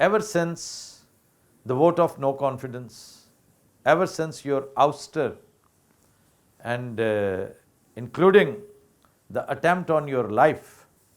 ever since the vote of no confidence, ever since your ouster and including the attempt on your life,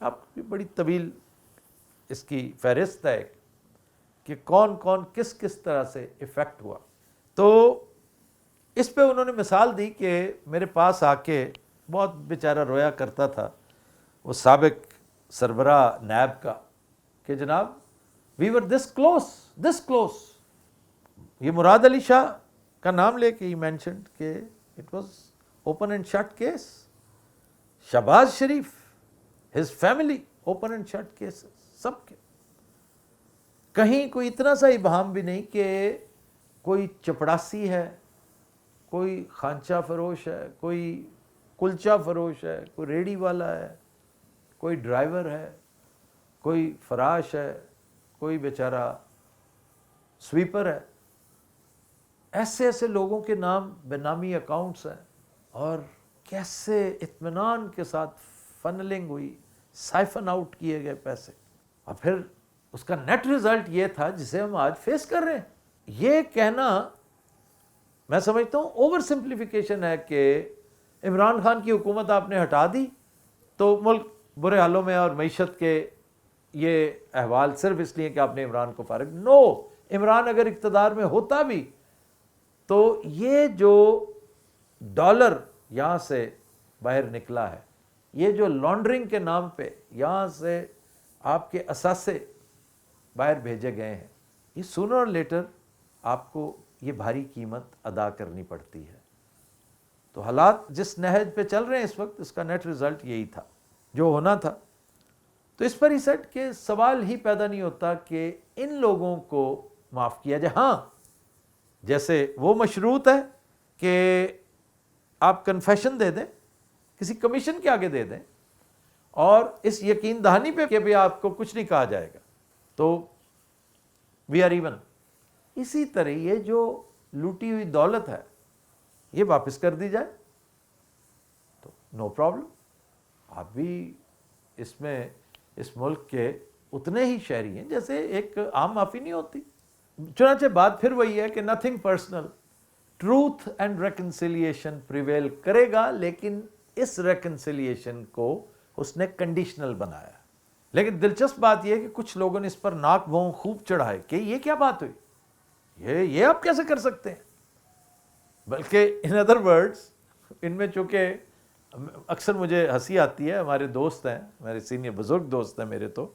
آپ کی بڑی طویل اس کی فہرست ہے کہ کون کون کس کس طرح سے افیکٹ ہوا. تو اس پہ انہوں نے مثال دی کہ میرے پاس آ کے بہت بیچارہ رویا کرتا تھا وہ سابق سربراہ نیب کا کہ جناب وی ور دس کلوز. یہ مراد علی شاہ کا نام لے کے ہی مینشنڈ کہ it was open and shut case. Shahbaz Sharif his family open and shut case سب کے. کہیں کوئی اتنا سا ابہام بھی نہیں کہ کوئی چپڑاسی ہے, کوئی خانچہ فروش ہے, کوئی کلچا فروش ہے, کوئی ریڑھی والا ہے, کوئی ڈرائیور ہے, کوئی فراش ہے, کوئی بیچارہ سویپر ہے. ایسے ایسے لوگوں کے نام بے نامی اکاؤنٹس ہیں اور کیسے اطمینان کے ساتھ فنلنگ ہوئی, سائفن آؤٹ کیے گئے پیسے, اور پھر اس کا نیٹ ریزلٹ یہ تھا جسے ہم آج فیس کر رہے ہیں. یہ کہنا میں سمجھتا ہوں اوور سمپلیفیکیشن ہے کہ عمران خان کی حکومت آپ نے ہٹا دی تو ملک برے حالوں میں اور معیشت کے یہ احوال صرف اس لیے کہ آپ نے عمران کو فارغ. نو, عمران اگر اقتدار میں ہوتا بھی تو یہ جو ڈالر یہاں سے باہر نکلا ہے, یہ جو لانڈرنگ کے نام پہ یہاں سے آپ کے اثاثے باہر بھیجے گئے ہیں, یہ سونر اور لیٹر آپ کو یہ بھاری قیمت ادا کرنی پڑتی ہے. تو حالات جس نہج پہ چل رہے ہیں اس وقت, اس کا نیٹ ریزلٹ یہی تھا جو ہونا تھا. تو اس پر ہی سیٹ کے سوال ہی پیدا نہیں ہوتا کہ ان لوگوں کو معاف کیا جائے. ہاں, جیسے وہ مشروط ہے کہ آپ کنفیشن دے دیں, کسی کمیشن کے آگے دے دیں, اور اس یقین دہانی پہ کہ بھی آپ کو کچھ نہیں کہا جائے گا, تو وی آر ایون. اسی طرح یہ جو لوٹی ہوئی دولت ہے یہ واپس کر دی جائے تو نو پرابلم. آپ بھی اس میں اس ملک کے اتنے ہی شہری ہیں جیسے ایک عام معافی نہیں ہوتی. چنانچہ بات پھر وہی ہے کہ nothing personal, truth and reconciliation prevail کرے گا, لیکن اس ریکنسیلیشن کو اس نے کنڈیشنل بنایا. لیکن دلچسپ بات یہ ہے کہ کچھ لوگوں نے اس پر ناک بھون خوب چڑھائے کہ یہ کیا بات ہوئی, یہ آپ کیسے کر سکتے ہیں. بلکہ ان ادر ورڈز, ان میں چونکہ اکثر مجھے ہنسی آتی ہے, ہمارے دوست ہیں, میرے سینئر بزرگ دوست ہیں میرے تو,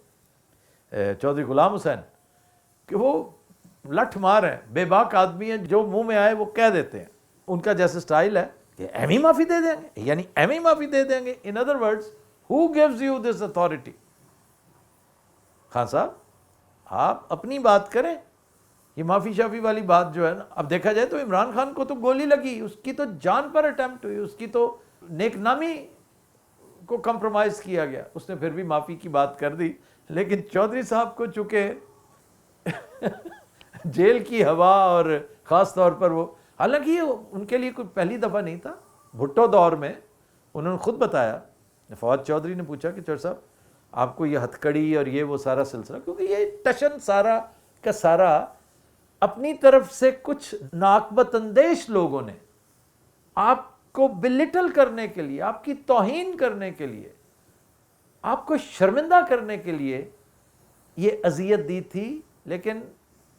چودھری غلام حسین, کہ وہ لٹھ مار ہیں, بے باک آدمی ہیں, جو منہ میں آئے وہ کہہ دیتے ہیں. ان کا جیسے سٹائل ہے کہ ایم ہی معافی دے دیں گے, یعنی ایم ہی معافی دے دیں گے. In other words, who gives you this authority. Khan صاحب آپ اپنی بات کریں. یہ معافی شافی والی بات جو ہے نا, اب دیکھا جائے تو عمران خان کو تو گولی لگی, اس کی تو جان پر اٹیمپٹ ہوئی, اس کی تو نیک نامی کو کمپرومائز کیا گیا, اس نے پھر بھی معافی کی بات کر دی. لیکن چودھری صاحب کو چونکہ جیل کی ہوا, اور خاص طور پر وہ, حالانکہ یہ ان کے لیے کوئی پہلی دفعہ نہیں تھا. بھٹو دور میں انہوں نے خود بتایا, فواد چودھری نے پوچھا کہ چودھری صاحب آپ کو یہ ہتھ کڑی اور یہ وہ سارا سلسلہ, کیونکہ یہ ٹشن سارا کا سارا اپنی طرف سے کچھ ناقبت اندیش لوگوں نے آپ کو بلٹل کرنے کے لیے, آپ کی توہین کرنے کے لیے, آپ کو شرمندہ کرنے کے لیے یہ اذیت دی تھی. لیکن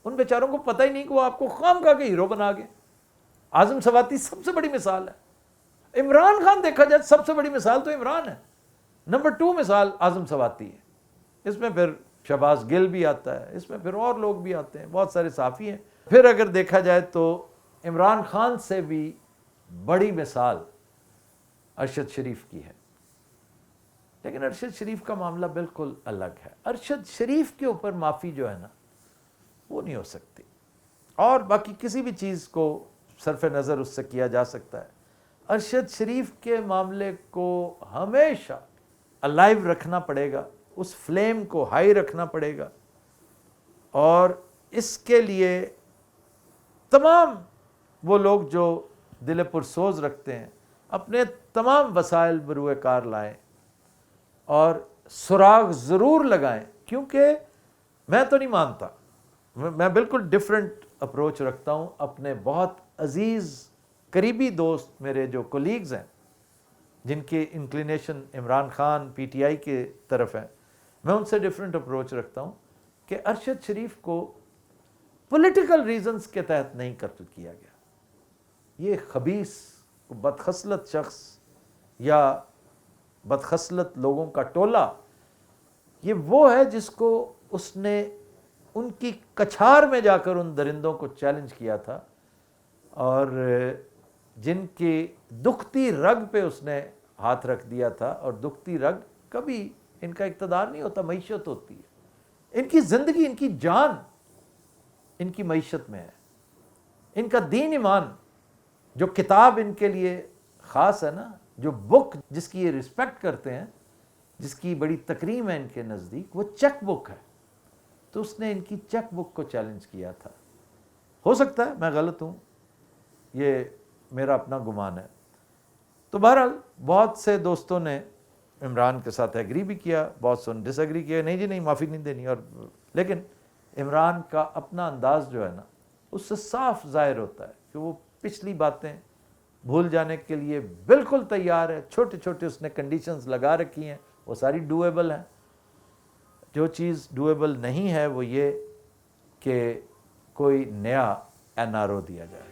ان بیچاروں کو پتہ ہی نہیں کہ وہ آپ کو خام خواہ کے ہیرو بنا گئے. اعظم سواتی سب سے بڑی مثال ہے. عمران خان دیکھا جائے سب سے بڑی مثال تو عمران ہے, نمبر 2 مثال اعظم سواتی ہے. اس میں پھر شہباز گل بھی آتا ہے, اس میں پھر اور لوگ بھی آتے ہیں, بہت سارے صحافی ہیں. پھر اگر دیکھا جائے تو عمران خان سے بھی بڑی مثال ارشد شریف کی ہے. لیکن ارشد شریف کا معاملہ بالکل الگ ہے. ارشد شریف کے اوپر معافی جو ہے نا وہ نہیں ہو سکتی, اور باقی کسی بھی چیز کو صرف نظر اس سے کیا جا سکتا ہے. ارشد شریف کے معاملے کو ہمیشہ الائیو رکھنا پڑے گا, اس فلیم کو ہائی رکھنا پڑے گا, اور اس کے لیے تمام وہ لوگ جو دل پرسوز رکھتے ہیں اپنے تمام وسائل بروئے کار لائیں اور سراغ ضرور لگائیں. کیونکہ میں تو نہیں مانتا, میں بالکل ڈیفرنٹ اپروچ رکھتا ہوں. اپنے بہت عزیز قریبی دوست میرے جو کولیگز ہیں جن کی inclination Imran Khan P T I کے طرف ہے، میں ان سے ڈیفرنٹ اپروچ رکھتا ہوں کہ ارشد شریف کو پولیٹیکل ریزنز کے تحت نہیں قتل کیا گیا. یہ خبیث بدخصلت شخص یا بدخصلت لوگوں کا ٹولہ، یہ وہ ہے جس کو اس نے ان کی کچھار میں جا کر ان درندوں کو چیلنج کیا تھا، اور جن کی دکھتی رگ پہ اس نے ہاتھ رکھ دیا تھا. اور دکھتی رگ کبھی ان کا اقتدار نہیں ہوتا، معیشت ہوتی ہے. ان کی زندگی، ان کی جان ان کی معیشت میں ہے. ان کا دین ایمان، جو کتاب ان کے لیے خاص ہے نا، جو بک جس کی یہ رسپیکٹ کرتے ہیں، جس کی بڑی تکریم ہے ان کے نزدیک، وہ چیک بک ہے. تو اس نے ان کی چیک بک کو چیلنج کیا تھا. ہو سکتا ہے میں غلط ہوں، یہ میرا اپنا گمان ہے. تو بہرحال بہت سے دوستوں نے عمران کے ساتھ ایگری بھی کیا، بہت سے ڈس ایگری کیا، نہیں جی نہیں معافی نہیں دینی. اور لیکن عمران کا اپنا انداز جو ہے نا، اس سے صاف ظاہر ہوتا ہے کہ وہ پچھلی باتیں بھول جانے کے لیے بالکل تیار ہے. چھوٹے چھوٹے اس نے کنڈیشنز لگا رکھی ہیں، وہ ساری ڈویبل ہیں. جو چیز ڈویبل نہیں ہے وہ یہ کہ کوئی نیا این آر او دیا جائے.